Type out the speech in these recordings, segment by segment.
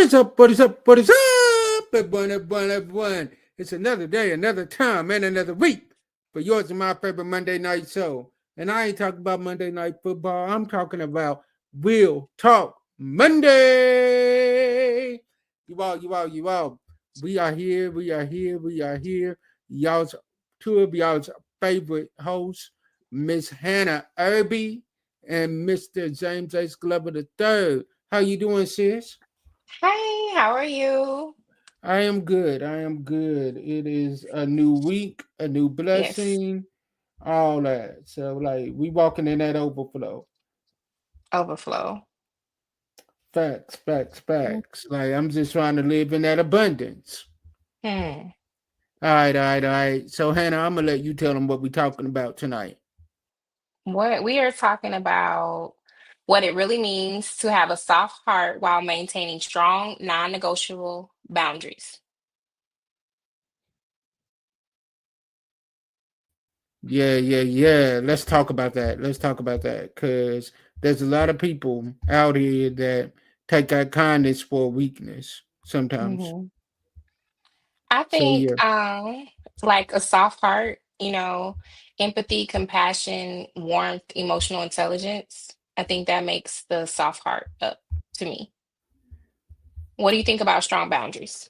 is up? What is up? What is up? Everyone, everyone, everyone. It's another day, another time, and another week for yours and my favorite Monday night show. And I ain't talking about Monday night football. I'm talking about Real Talk Monday. You all. We are here. We are here. We are here. Y'all's two of y'all's favorite hosts, Miss Hannah Irby and Mr. James H. Glover III. How you doing, sis? Hi, how are you? I am good. I am good. It is a new week, a new Yes, blessing, all that. So like we walking in that overflow. overflow. Facts, facts, Mm. facts. Like I'm just trying to live in that abundance. Hmm. All right, all right, all right. So Hannah, I'm gonna let you tell them what we're talking about tonight. What we are talking about what it really means to have a soft heart while maintaining strong, non-negotiable boundaries. Yeah. Let's talk about that. Let's talk about that. Cause there's a lot of people out here that take that kindness for weakness sometimes. hmm I So think yeah. like a soft heart, empathy, compassion, warmth, emotional intelligence. I think that makes the soft heart up to me. What do you think about strong boundaries?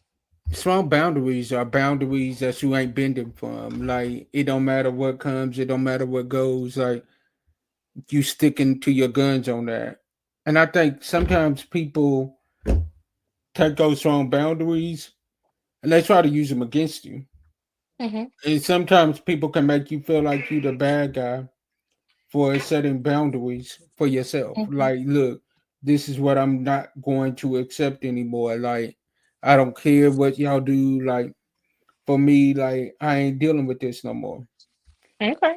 Strong boundaries are boundaries that you ain't bending from. Like it don't matter what comes, it don't matter what goes. Like you sticking to your guns on that. And I think sometimes people take those strong boundaries and they try to use them against you. hmm And sometimes people can make you feel like you the bad guy for setting boundaries for yourself. hmm Like, look, this is what I'm not going to accept anymore. Like, I don't care what y'all do. Like, for me, like I ain't dealing with this no more. Okay.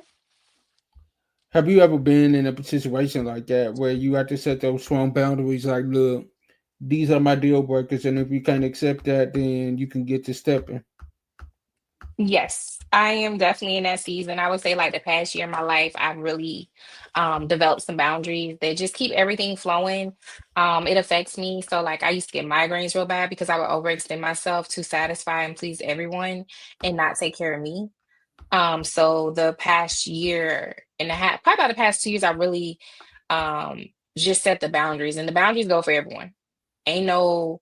Have you ever been in a situation like that where you have to set those strong boundaries? Like, look, these are my deal breakers, and if you can't accept that, then you can get to stepping. Yes, I am definitely in that season. I would say like the past year of my life, I've really developed some boundaries that just keep everything flowing. It affects me. So like I used to get migraines real bad because I would overextend myself to satisfy and please everyone and not take care of me. So the past year and a half, probably about the past 2 years, I really um just set the boundaries and the boundaries go for everyone. Ain't no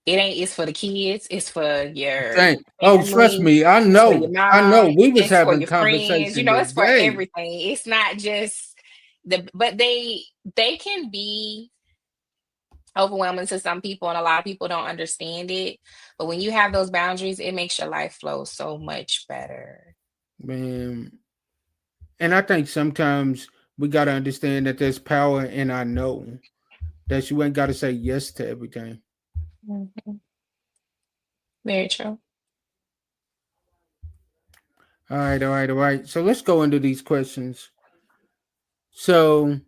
it ain't it's for the kids, it's for your Dang. Oh, trust family, me, I it's for your know. I know. mom, We was it's for having your friends, conversation it's for today. everything. It's not just but they can be overwhelming to some people and a lot of people don't understand it. But when you have those boundaries, it makes your life flow so much better. Man, and I think sometimes we gotta understand that there's power in I know. That you ain't gotta say yes to everything. Mhm. Very true. All right. So let's go into these questions. So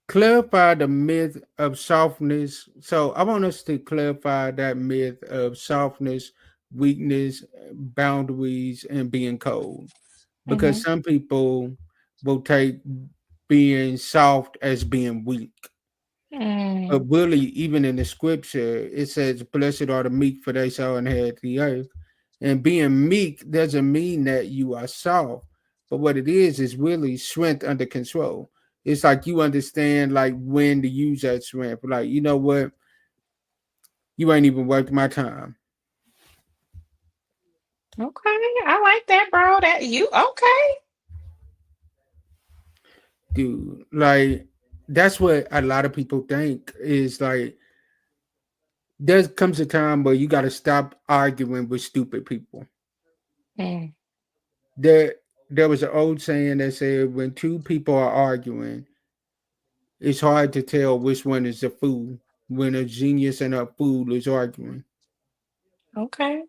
clarify the myth of softness. So I want us to clarify that myth of softness, weakness, boundaries, and being cold. Because hmm some people will take being soft as being weak. But Mm. really, even in the scripture, it says, "Blessed are the meek, for they shall inherit the earth." And being meek doesn't mean that you are soft, but what it is really strength under control. It's like you understand like when to use that strength. Like you know what, you ain't even worth my time, Okay, I like that, bro. That you okay? dude. Like that's what a lot of people think is like. There comes a time where you got to stop arguing with stupid people. Mm. There, there was an old saying that said, "When two people are arguing, it's hard to tell which one is a fool when a genius and a fool is arguing." Okay.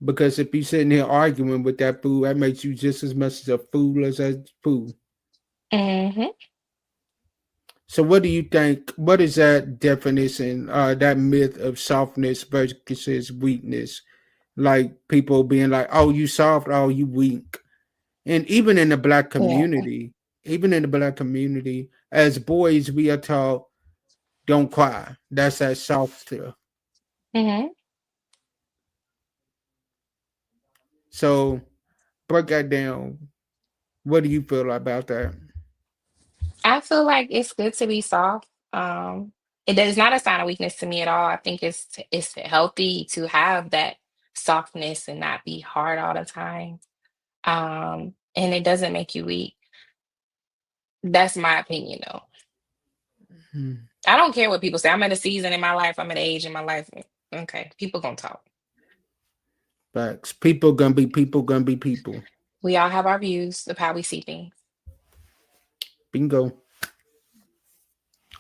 Because if you're sitting here arguing with that fool, that makes you just as much as a fool as a fool. hmm So, what do you think? What is that definition, that myth of softness versus weakness? Like people being like, "Oh, you soft, oh, you weak." And Yeah. even in the black community, as boys, we are taught don't cry. That's that soft stuff. Hmm. So break that down. What do you feel about that? I feel like it's good to be soft. It is not a sign of weakness to me at all. I think it's healthy to have that softness and not be hard all the time. And it doesn't make you weak. That's my opinion, though. Hmm. I don't care what people say. I'm at a season in my life. I'm at an age in my life. Okay, people gonna talk. Facts. People gonna be people gonna be people. We all have our views of how we see things. Bingo. All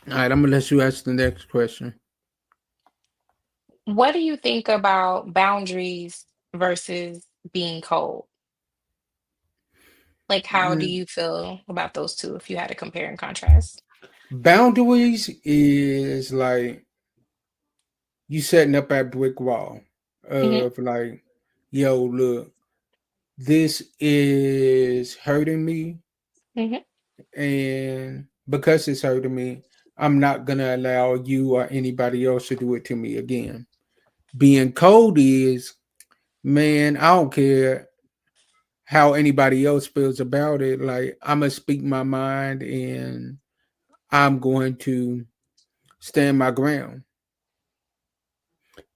right, I'm gonna let you ask the next question. What do you think about boundaries versus being cold? Like, how do Mm, you feel about those two if you had to compare and contrast? Boundaries is like you setting up that brick wall Hmm. of like, yo, look, this is hurting me, Hmm. and because it's hurting me, I'm not gonna allow you or anybody else to do it to me again. Being cold is, man, I don't care how anybody else feels about it. Like I'm gonna speak my mind, and I'm going to stand my ground.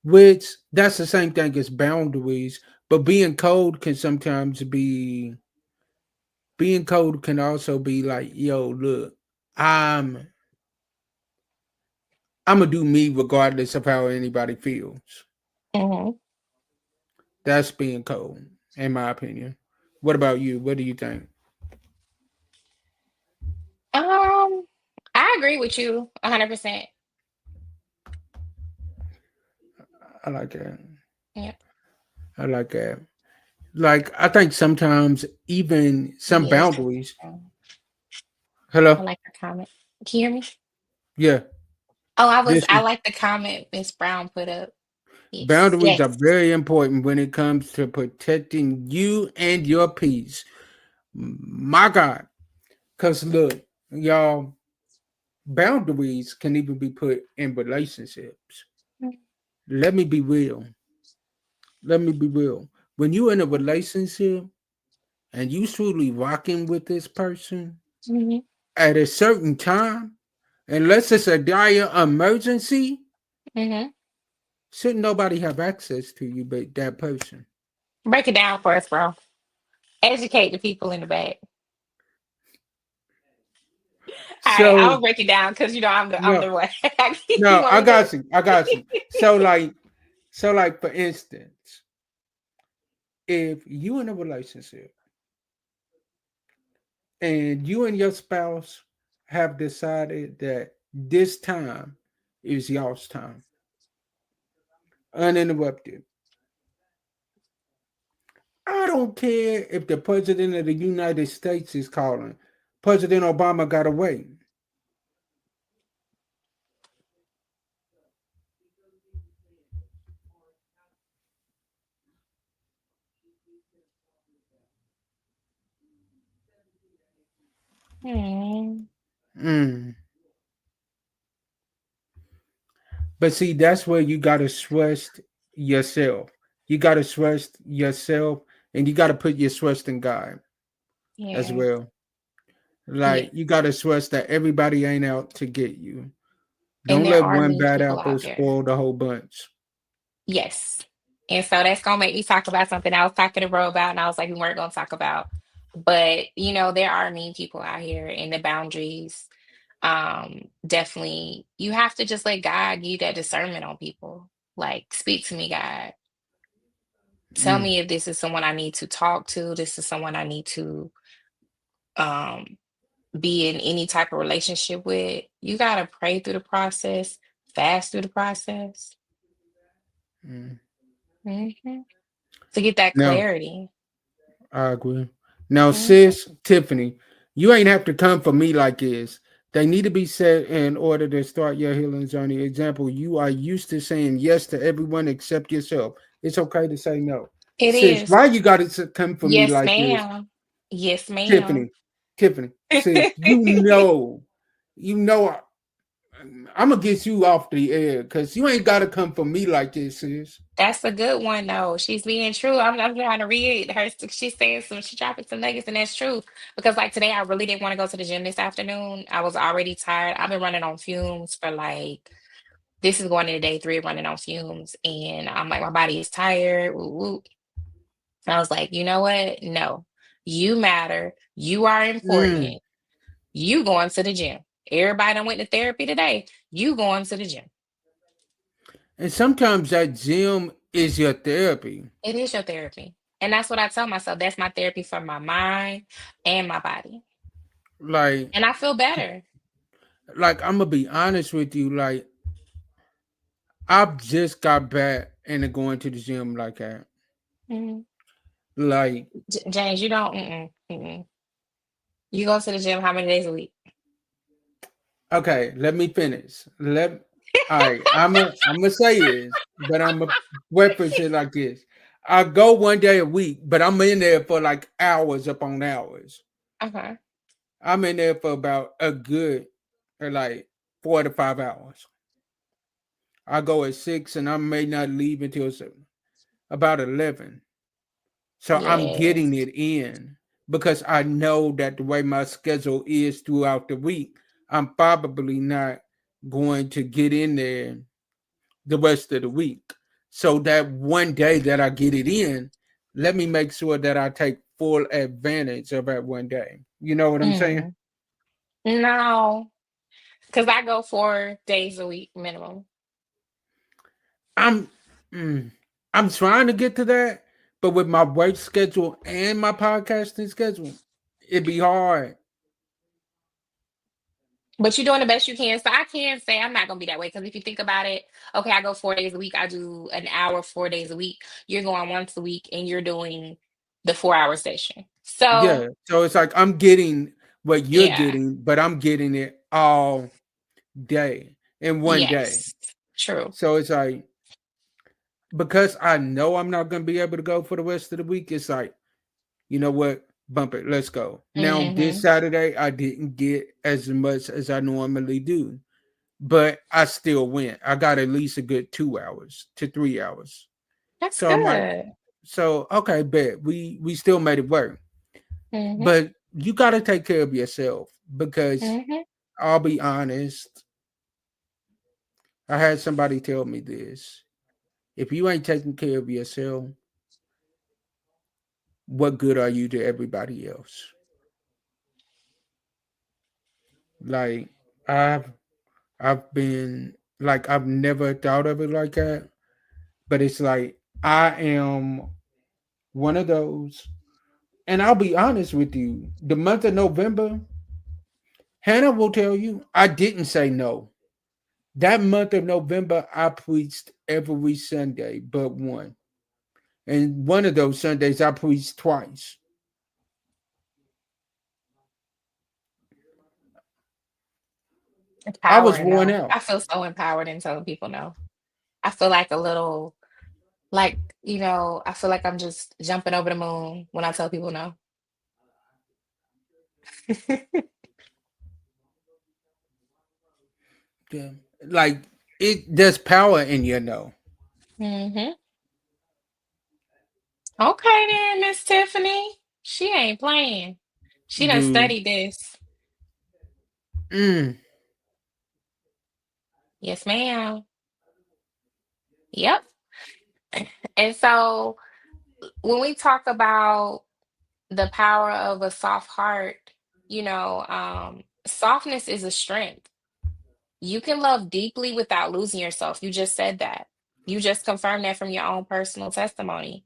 Which that's the same thing as boundaries, but being cold can also be like, yo, look, I'm I'm gonna do me regardless of how anybody feels. Hmm. That's being cold, in my opinion. What about you? What do you think? Um, I agree with you 100%. I like that. Yeah. I like that. Like I think sometimes even some Yes. boundaries. um, I Hello? like the comment. Can you hear me? Yeah. Oh, This I is like the comment Miss Brown put up. Yes. boundaries are Yes. very important when it comes to protecting you and your peace. My God. Cause look, y'all, boundaries can even be put in relationships. Let me be real. Let me be real. When you're in a relationship and you truly rocking with this person Hmm. at a certain time, unless it's a dire emergency, Hmm. shouldn't nobody have access to you but that person. Break it down for us, bro. Educate the people in the back. All right, So I'll break it down because I'm no, the one. You no, want I me to? got you. I got you. So like for instance, if you in a relationship and you and your spouse have decided that this time is y'all's time, uninterrupted. I don't care if the president of the United States is calling. President Obama got away. Hmm. Mm. But see, that's where you gotta trust yourself. You gotta trust yourself, and you gotta put your trust in God as Yeah. well. Yeah. Like you gotta trust that everybody ain't out to get you. And Don't there let are one mean bad people apple out there. spoil the whole bunch. Yes. And so that's gonna make me talk about something I was talking to bro about, and I was like, we weren't gonna talk about. But there are mean people out here, and the boundaries. Definitely, you have to just let God give you that discernment on people. Like, speak to me, God. Tell Mm, me if this is someone I need to talk to. This is someone I need to um be in any type of relationship with. You gotta pray through the process, fast through the process, mm. hmm to get that Now, clarity. I agree. Now, Mhm. sis, Tiffany, you ain't have to come for me like this. They need to be said in order to start your healing journey. Example, you are used to saying yes to everyone except yourself. It's okay to say no. It Sis, is. why you got to come for me Yes, like this? ma'am. Yes, ma'am. Tiffany, Tiffany, sis, you know I'm gonna get you off the air because you ain't gotta come for me like this, sis. That's a good one though. She's being true. I'm trying to read her. She's saying some. She's dropping some nuggets, and that's true. Because like today, I really didn't want to go to the gym this afternoon. I was already tired. I've been running on fumes for like this is going into day three of running on fumes, and I'm like my body is tired. Woo, woo. And I was like, you know what? No, you matter. You are Mm. important. You going to the gym. Everybody done went to therapy today. You going to the gym. And sometimes that gym is your therapy. It is your therapy. And that's what I tell myself. That's my therapy for my mind and my body. Like, And I feel better. I'm gonna be honest with you. Like, I've just got back into going to the gym like that. Mhm. Like, James, you don't. You go to the gym how many days a week? okay, let me finish. All right, I'm gonna say this, but I'm gonna reference it like this. I go 1 day a week, but I'm in there for like hours upon hours. Okay. I'm in there for about a good like 4 to 5 hours. I go at 6 and I may not leave until about 11. So I'm getting Yes. it in because I know that the way my schedule is throughout the week, I'm probably not going to get in there the rest of the week. So that 1 day that I get it in, let me make sure that I take full advantage of that 1 day. You know what I'm saying? Mm. No, because I go 4 days a week minimum. I'm mm, I'm trying to get to that, but with my work schedule and my podcasting schedule, it'd be hard. But you're doing the best you can. So I can say I'm not gonna be that way. Because if you think about it, okay, I go 4 days a week, I do an hour 4 days a week. You're going once a week and you're doing the 4 hour session. So Yeah. So it's like I'm getting what you're yeah. getting, but I'm getting it all day in 1 day. Yes. True. So it's like because I know I'm not gonna be able to go for the rest of the week, it's like, you know what? Bump it, let's go. Now this Hmm. Saturday I didn't get as much as I normally do, but I still went. I got at least a good 2 hours to 3 hours. That's So I'm like, good. so okay, bet we still made it work. Hmm. But you gotta take care of yourself because Hmm. I'll be honest, I had somebody tell me this. If you ain't taking care of yourself, what good are you to everybody else? Like I've I've been like I've never thought of it like that, but it's like I am one of those. And I'll be honest with you, the month of November, Hannah will tell you I didn't say no. That month of November, I preached every Sunday but one. And one of those Sundays, I preached twice. I was Empowering worn though. out. I feel so empowered in telling people no. I feel like a little like, I feel like I'm just jumping over the moon when I tell people no. Yeah. Like there's power in your no. Hmm. Okay then, Miss Tiffany. She ain't playing. She done Dude. studied this. Mm, Yes, ma'am. Yep. And so when we talk about the power of a soft heart, softness is a strength. You can love deeply without losing yourself. You just said that. You just confirmed that from your own personal testimony.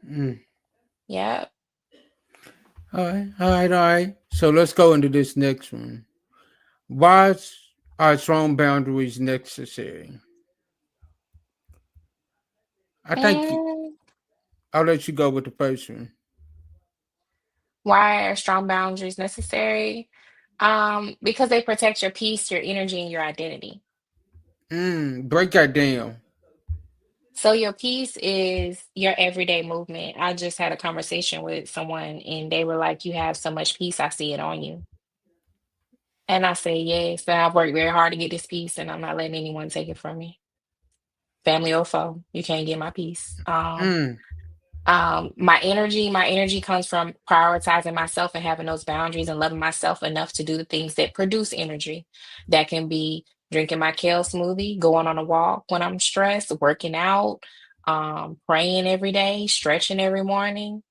mm. Yep. All right, all right, all right. So let's go into this next one. Why are strong boundaries necessary? I think Mm, I'll let you go with the first one. why are strong boundaries necessary? Because they protect your peace, your energy, and your identity. Break that down. So your peace is your everyday movement. I just had a conversation with someone and they were like, you have so much peace, I see it on you. And I say yes. And I've worked very hard to get this piece, and I'm not letting anyone take it from me. Family or foe, you can't get my peace. Mm, My energy comes from prioritizing myself and having those boundaries and loving myself enough to do the things that produce energy. That can be drinking my kale smoothie, going on a walk when I'm stressed, working out, praying every day, stretching every morning,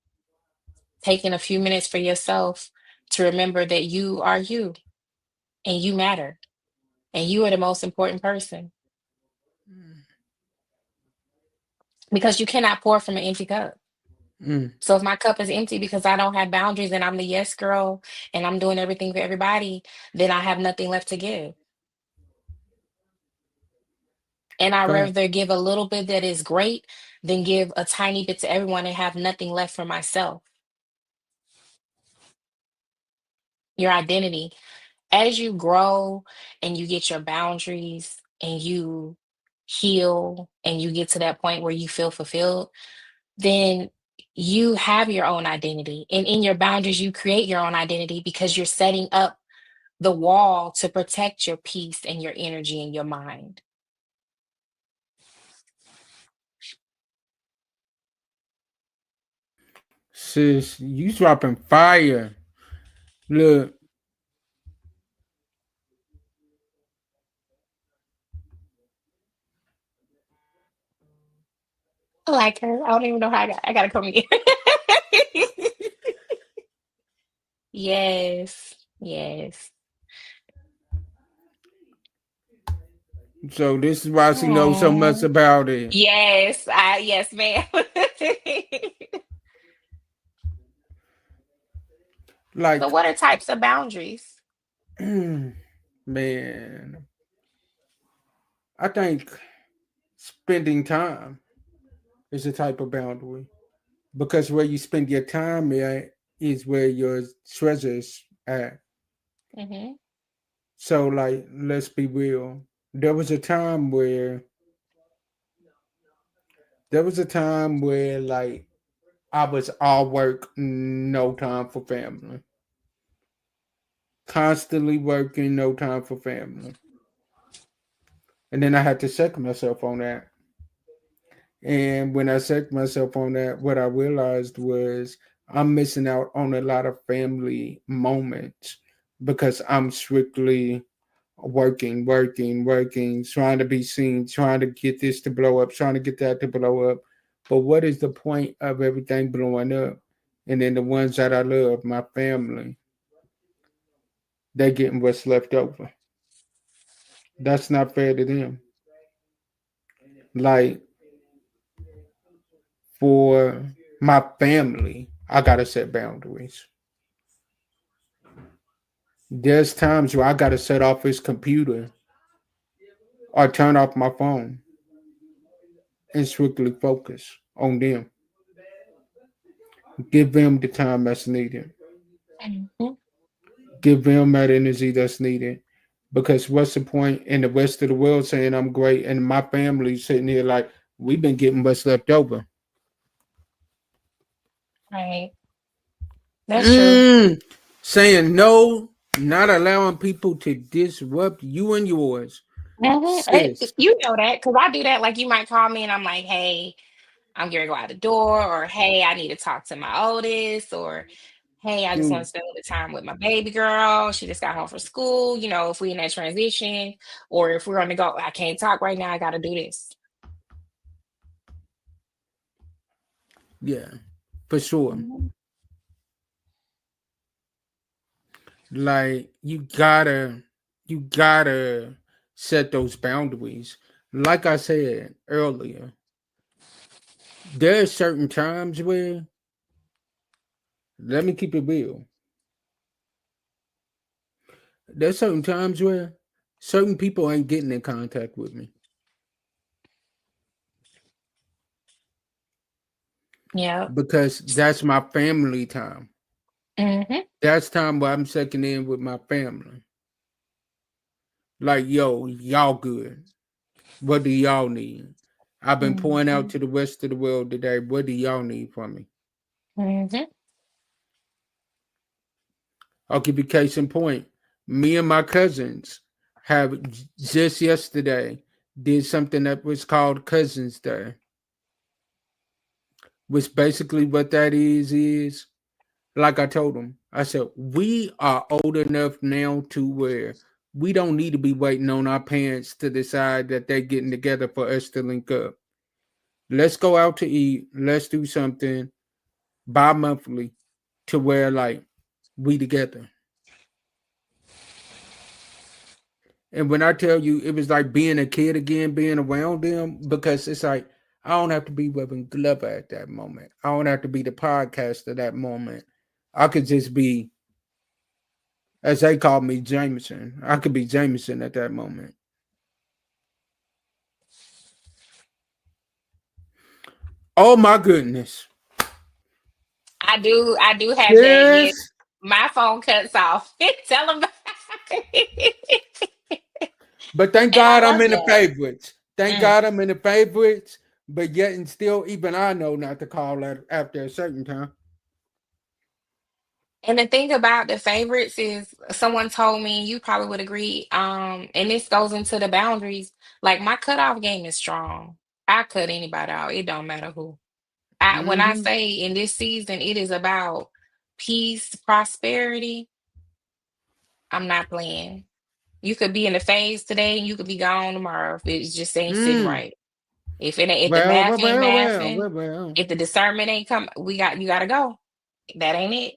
taking a few minutes for yourself to remember that you are you and you matter and you are the most important person, because you cannot pour from an empty cup. mm. So if my cup is empty because I don't have boundaries and I'm the yes girl and I'm doing everything for everybody, then I have nothing left to give. And I Fact. rather give a little bit that is great than give a tiny bit to everyone and have nothing left for myself. Your identity. As you grow and you get your boundaries and you heal and you get to that point where you feel fulfilled, then you have your own identity. And in your boundaries, you create your own identity because you're setting up the wall to protect your peace and your energy and your mind. Sis, you dropping fire. Look, I like her. I don't even know how I gotta come here. Yes. Yes. so this is why she knows so much Aw. about it. Yes. Yes, ma'am. So Like, what are types of boundaries? man, I think spending time is a type of boundary because where you spend your time at is where your treasures at. Hmm. So, like, let's be real. There was a time where like I was all work, no time for family. Constantly working, no time for family. And then I had to check myself on that. And when I checked myself on that, what I realized was I'm missing out on a lot of family moments because I'm strictly working, working, working, trying to be seen, trying to get this to blow up, trying to get that to blow up. But what is the point of everything blowing up? And then the ones that I love, my family, they're getting what's left over. That's not fair to them. Like for my family, I gotta set boundaries. There's times where I gotta set off his computer or turn off my phone and strictly focus on them. Give them the time that's needed. Hmm. Give them that energy that's needed. Because what's the point in the rest of the world saying I'm great and my family sitting here like we've been getting what's left over? Right. That's true. Mm, saying no, not allowing people to disrupt you and yours. Sis, You know that because I do that. Like you might call me and I'm like, hey, I'm gonna go out the door, or hey, I need to talk to my oldest, or hey, I just want dude, to spend a little time with my baby girl. She just got home from school. If we in that transition, or if we're on the go, I can't talk right now. I got to do this. yeah, for sure. Mhm. Like you gotta set those boundaries. Like I said earlier, there are certain times where let me keep it real. There's certain times where certain people ain't getting in contact with me Yeah. because that's my family time. Hmm. That's time where I'm checking in with my family. Like, yo, y'all good. What do y'all need? I've been pouring out Hmm. to the rest of the world today. What do y'all need from me? Hmm. I'll give you case in point. Me and my cousins have just yesterday did something that was called Cousins Day, which basically what that is like I told them, I said, we are old enough now to where we don't need to be waiting on our parents to decide that they're getting together for us to link up. Let's go out to eat. Let's do something bi-monthly to where like we together. And when I tell you it was like being a kid again, being around them, because it's like I don't have to be Reverend Glover at that moment. I don't have to be the podcaster that moment. I could just be, as they called me, Jameson. I could be Jameson at that moment. Oh my goodness. I do have that. Yes, Yes. my phone cuts off. Tell them. But thank And I God I'm love in the that. favorites. Thank Mm. God I'm in the favorites. But yet and still, even I know not to call that after a certain time. And the thing about the favorites is someone told me, you probably would agree, and this goes into the boundaries. Like my cutoff game is strong. I cut anybody out. It don't matter who. When I Mm-hmm. say in this season it is about peace, prosperity, I'm not playing. You could be in the phase today and you could be gone tomorrow if it just ain't sitting Mm. right. If the Well, math well, ain't well, well, mathing, well, well. if the discernment ain't come, you gotta go. That ain't it.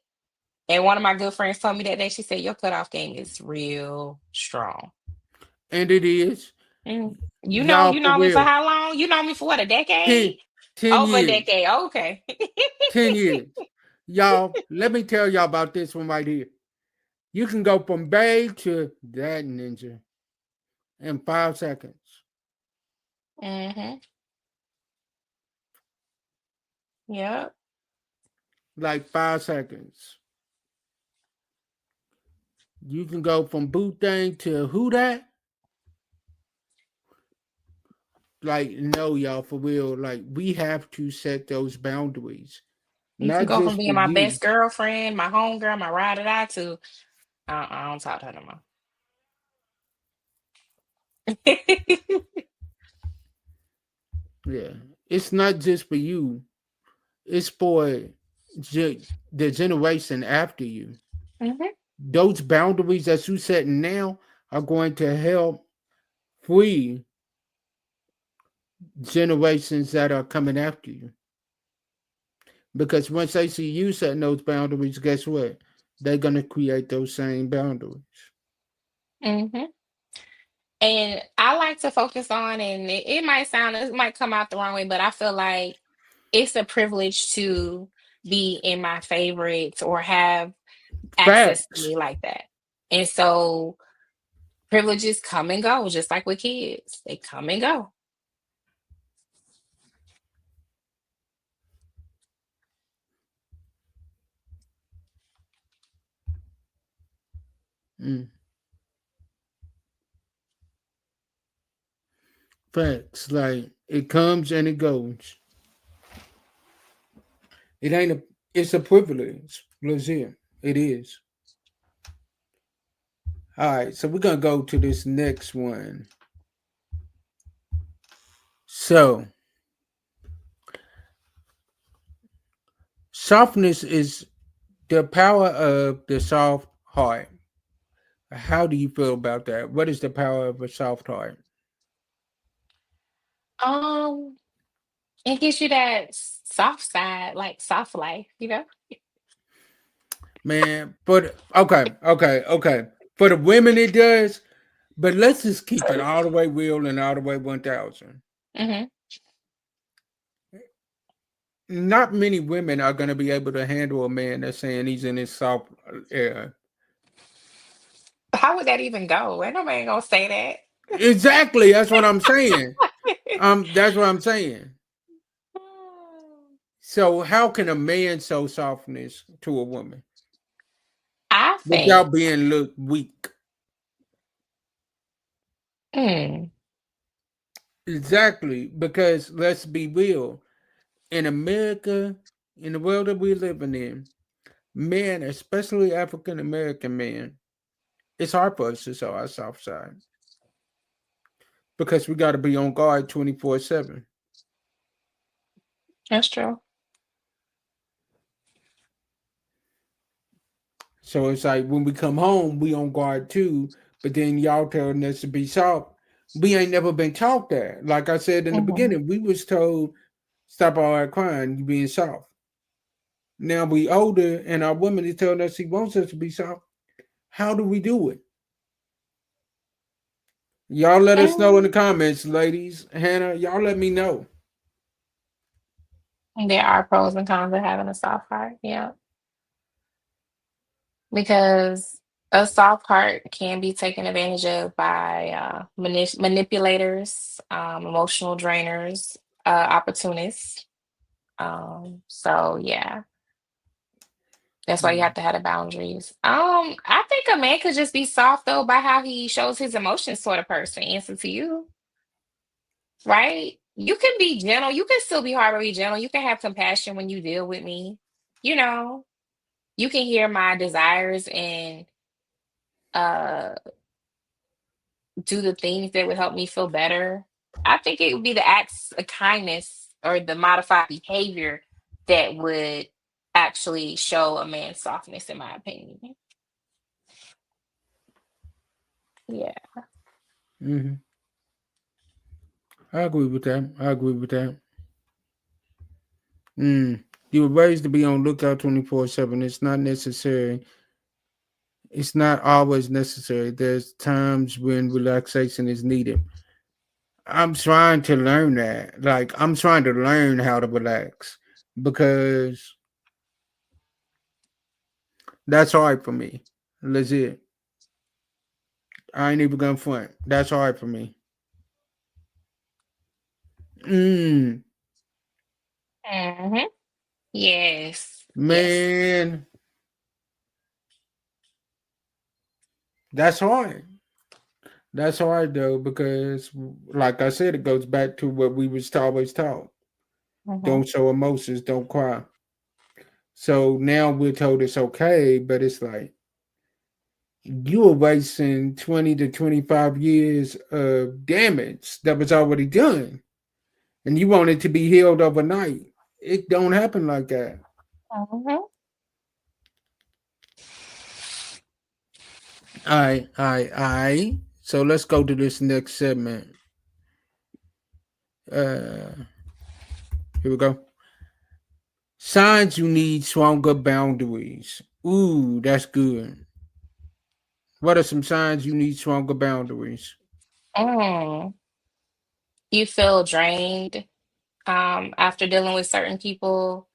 And one of my good friends told me that day, she said, your cutoff game is real strong. And it is. Mm. Y'all You for know me for real. how long? You know me for what, a decade? 10, 10 Over a years. decade. Okay. 10 years. Y'all, let me tell y'all about this one right here. You can go from babe to that ninja in 5 seconds. hmm Yep. Like 5 seconds. You can go from boot thing to who that? Like, no, y'all, for real. Like, we have to set those boundaries, You can not go from just for being my you. best girlfriend, my homegirl, my ride or die to I don't talk to her no more. Yeah. It's not just for you, it's for the generation after you. hmm Those boundaries that you set now are going to help free generations that are coming after you. Because once they see you setting those boundaries, guess what? They're going to create those same boundaries. hmm And I like to focus on, and it might come out the wrong way, but I feel like it's a privilege to be in my favorites or have access to Facts. me like that. And so privileges come and go, just like with kids, they come and go. Mm, facts. Like, it comes and it goes. It ain't a, it's a privilege. Legit. It is. All right, so we're gonna go to this next one. So, softness is the power of the soft heart. How do you feel about that? What is the power of a soft heart? Um, it gives you that soft side, like soft life, you know? Man, but okay. For the women it does, but let's just keep it all the way real and all the way 1000. hmm Not many women are going to be able to handle a man that's saying he's in his soft era. How would that even go? Ain't nobody gonna say Exactly, that's what I'm saying. that. That's what I'm saying. So how can a man show softness to a woman I think, without being looked weak? mm, Exactly, because let's be real. In America, in the world that we're living in, men, especially African American men, It's hard for us to show our soft side because we got to be on guard 24/7. That's true. So it's like when we come home, we on guard too. But then y'all telling us to be soft. We ain't never been taught that. Like I said in the Hmm. beginning, we was told stop all that crying, you being soft. Now we older and our woman is telling us she wants us to be soft. How do we do it? Y'all let us know in the And comments, ladies. Hannah, y'all let me know. there are pros and cons of having a soft heart. Yeah, because a soft heart can be taken advantage of by manipulators, emotional drainers, opportunists. So yeah, that's why you have Mm. to have the boundaries. I think a man could just be soft though by how he shows his emotions toward a person. Answer to you, right? You can be gentle. You can still be hard but be gentle. You can have compassion when you deal with me. You know, you can hear my desires and uh do the things that would help me feel better. I think it would be the acts of kindness or the modified behavior that would actually show a man's softness, in my opinion. Yeah. Hmm. I agree with that. I agree with that. Mm. You were raised to be on lookout 24/7. It's not necessary. It's not always necessary. There's times when relaxation is needed. I'm trying to learn that. Like I'm trying to learn how to relax because that's hard for me. Legit. I ain't even gonna front. That's hard for me. Mm, Hmm. Yes. Yes. man, that's hard. That's hard though because, like I said, it goes back to what we was always taught. Hmm. Don't show emotions. Don't cry. So now we're told it's okay, but it's like you were wasting 20 to 25 years of damage that was already done, and you want it to be healed overnight. It don't happen like that. Hmm. All right. So let's go to this next segment. Uh, Here we go. Signs you need stronger boundaries. Ooh, that's good. What are some signs you need stronger boundaries? Mm. You feel drained after dealing with certain people.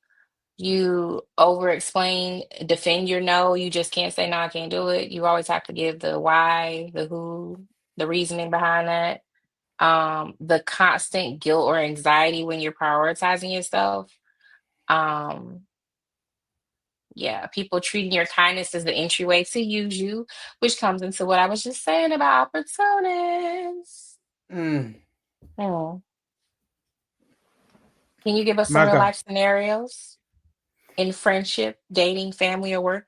You over explain, defend your no. You just can't say no, I can't do it. You always have to give the why, the who, the reasoning behind that. The constant guilt or anxiety when you're prioritizing yourself. Um, yeah, people treating your kindness as the entryway to use you, which comes into what I was just saying about opportunists. Mm, Hmm. Can you give us some my real God, life scenarios in friendship, dating, family, or work?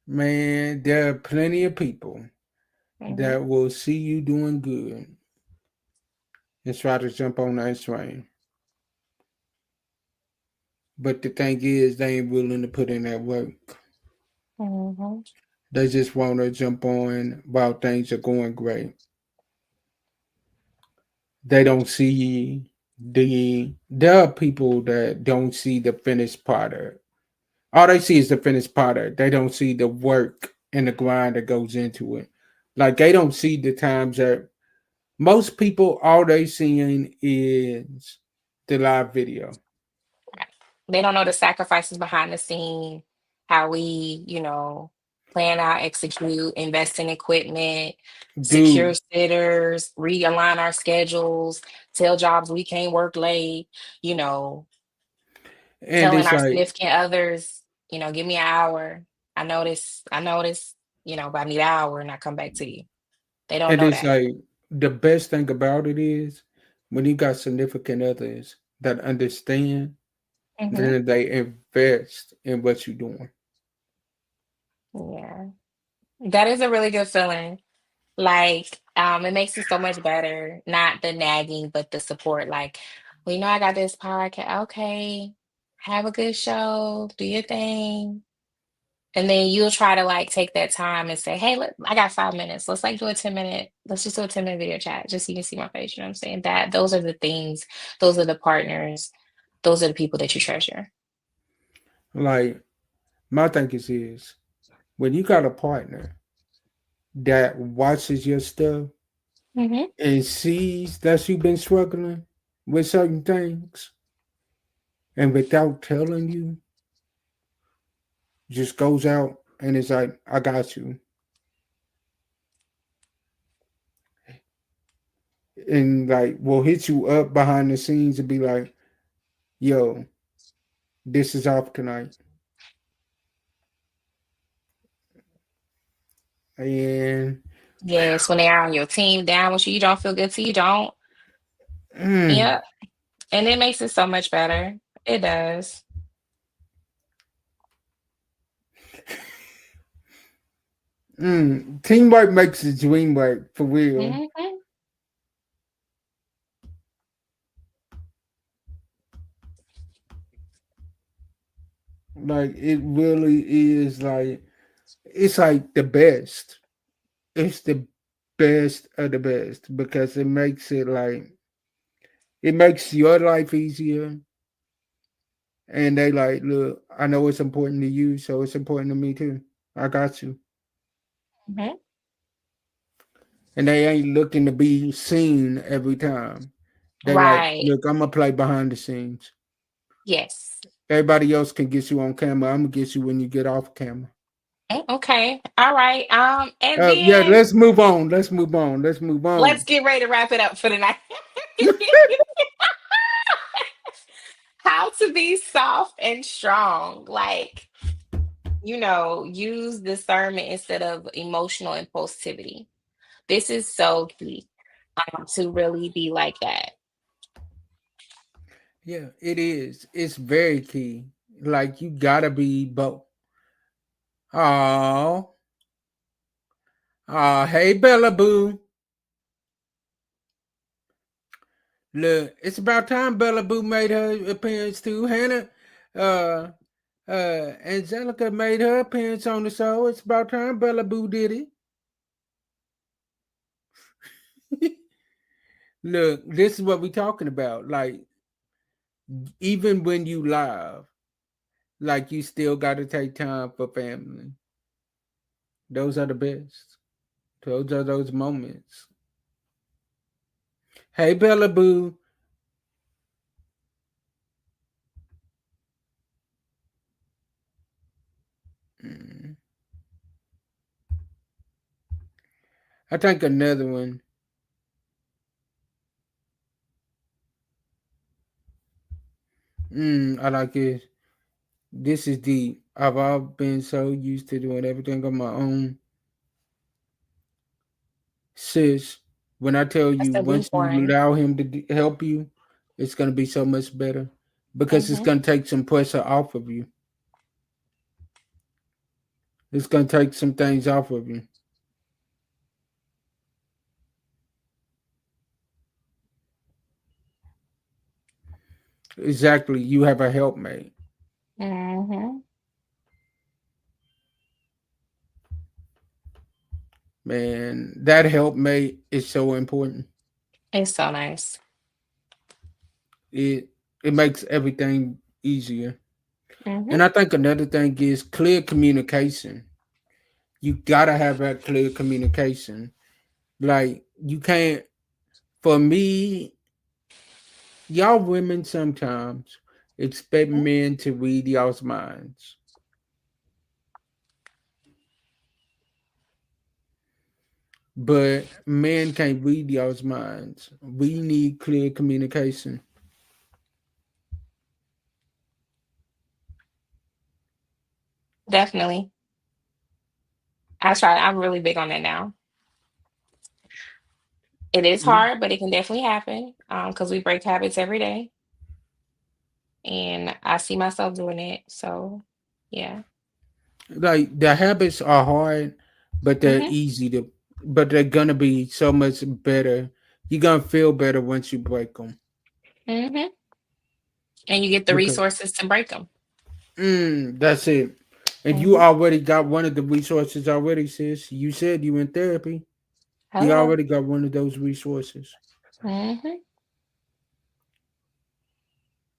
man, there are plenty of people Hmm. that will see you doing good and try to jump on that train. But the thing is, they ain't willing to put in that work. Hmm. They just want to jump on while things are going great. They don't see there are people that don't see the finished product. All they see is the finished product. They don't see the work and the grind that goes into it. Like they don't see the times that most people all they seeing is the live video. They don't know the sacrifices behind the scene, how we, plan out, execute, invest in equipment, secure Dude. sitters, realign our schedules, tell jobs we can't work late, you know, And telling it's our like significant others, give me an hour. I notice, but I need an hour and I come back to you. They don't and know it's that. like the best thing about it is when you got significant others that understand, Hmm. then they invest in what you're doing. Yeah. That is a really good feeling. Like, it makes it so much better. Not the nagging, but the support. Like, well, I got this podcast. Okay, have a good show. Do your thing. And then you'll try to like take that time and say, hey, I got 5 minutes. Let's like do a 10 minute, let's just do a 10-minute video chat just so you can see my face. You know what I'm saying? That those are the things, those are the partners, those are the people that you treasure. Like my thing is when you got a partner that watches your stuff Hmm. and sees that you've been struggling with certain things and without telling you, just goes out and is like, I got you. And like will hit you up behind the scenes and be like, yo, this is off tonight. And Yes, when they're on your team down with you, you don't feel good till you don't. mm, Yep. And it makes it so much better. It does. teamwork makes the dream work for real. Hmm. Like it really is like it's like the best. It's the best of the best because it makes it like it makes your life easier. And they like, look, I know it's important to you, so it's important to me too. I got you. Hmm. And they ain't looking to be seen every time. They like, Right. look, I'm gonna play behind the scenes. Yes. Everybody else can get you on camera. I'm gonna get you when you get off camera. Okay. All right. And Yeah, then let's move on. Let's move on. Let's move let's on. get ready to wrap it up for the night. How to be soft and strong. Like, use discernment instead of emotional impulsivity. This is so key, to really be like that. Yeah, it is. It's very key. Like you gotta be both. Oh, hey Bella Boo. Look, it's about time Bella Boo made her appearance too. Hannah, uh, Angelica made her appearance on the show. It's about time Bella Boo did it. Look, this is what we talking about. Like, even when you live, like you still got to take time for family. Those are the best. Those are those moments. Hey Bella Boo. Mm. I think another one. I like it. This is deep. I've all been so used to doing everything on my own. Sis, when I tell That's you, the once deep you one. allow him to help you, it's going to be so much better because it's Hmm. going to take some pressure off of you. It's going to take some things off of you. Exactly. You have a helpmate. Hmm. Man, that helpmate is so important. It's so nice. It it makes everything easier. Hmm. And I think another thing is clear communication. You gotta have that clear communication. Like you can't. For me, y'all women sometimes expect men to read y'all's minds, but men can't read y'all's minds. We need clear communication. Definitely. I try. I'm really big on that now. It is hard, but it can definitely happen, because we break habits every day, and I see myself doing it. So, yeah. Like the habits are hard, but they're Hmm. easy to, but they're gonna be so much better. You're gonna feel better once you break them Hmm. And you get the because resources to break them. that's it. And you Hmm. already got one of the resources already, sis. You said you in therapy. You Hello. already got one of those resources. Hmm.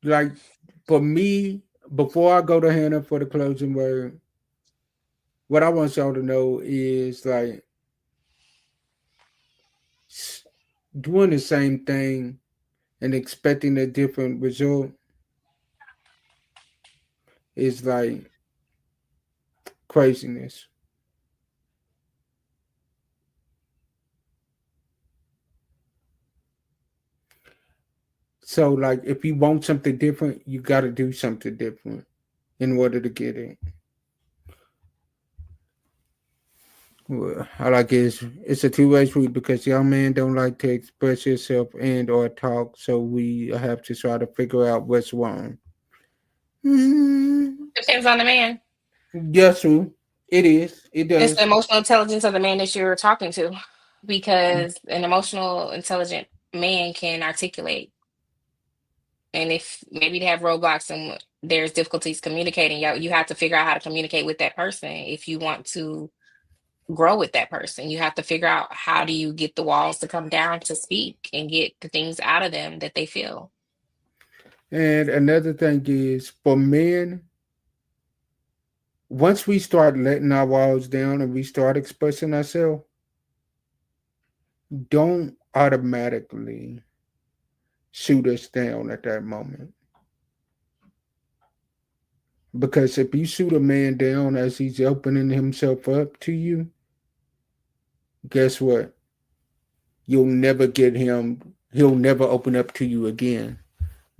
Like for me, before I go to Hannah for the closing word, what I want y'all to know is like doing the same thing and expecting a different result is like craziness. So like if you want something different, you got to do something different in order to get it. Well, I like it's a two-way street because young men don't like to express yourself and or talk, so we have to try to figure out what's wrong. Mm, Depends on the man. yes, true. It is. It It's the does. emotional intelligence of the man that you're talking to, because an emotional intelligent man can articulate. And if maybe they have roadblocks and there's difficulties communicating, you have to figure out how to communicate with that person if you want to grow with that person. You have to figure out how do you get the walls to come down to speak and get the things out of them that they feel. And another thing is for men, once we start letting our walls down and we start expressing ourselves, don't automatically shoot us down at that moment. Because if you shoot a man down as he's opening himself up to you, guess what? You'll never get him, he'll never open up to you again.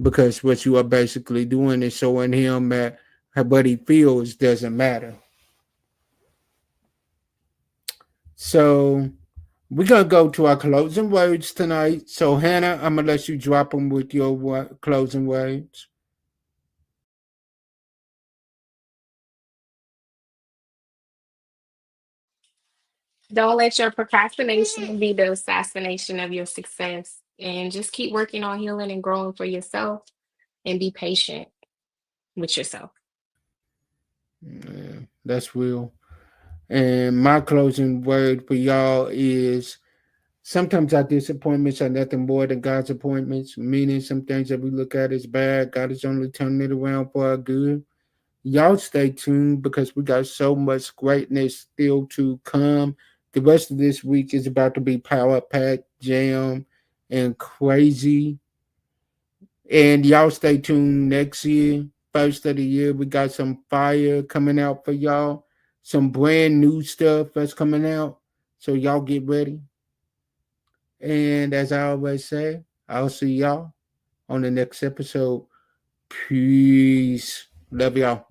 Because what you are basically doing is showing him that what he feels doesn't matter. So we're gonna go to our closing words tonight. So Hannah, I'm gonna let you drop them with your closing words. Don't let your procrastination be the assassination of your success. And just keep working on healing and growing for yourself, and be patient with yourself. Yeah, that's real. And my closing word for y'all is sometimes our disappointments are nothing more than God's appointments, meaning some things that we look at as bad, God is only turning it around for our good. Y'all stay tuned because we got so much greatness still to come. The rest of this week is about to be power packed, jam, and crazy. And y'all stay tuned next year, first of the year. We got some fire coming out for y'all, some brand new stuff that's coming out. So y'all get ready. And as I always say, I'll see y'all on the next episode. Peace. Love y'all.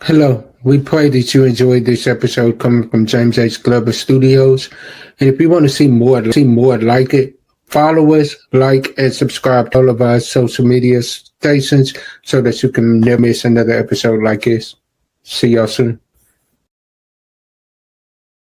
Hello. We pray that you enjoyed this episode coming from James H. Glover Studios. And if you want to see more like it, follow us, like, and subscribe to all of our social media stations so that you can never miss another episode like this. See y'all soon.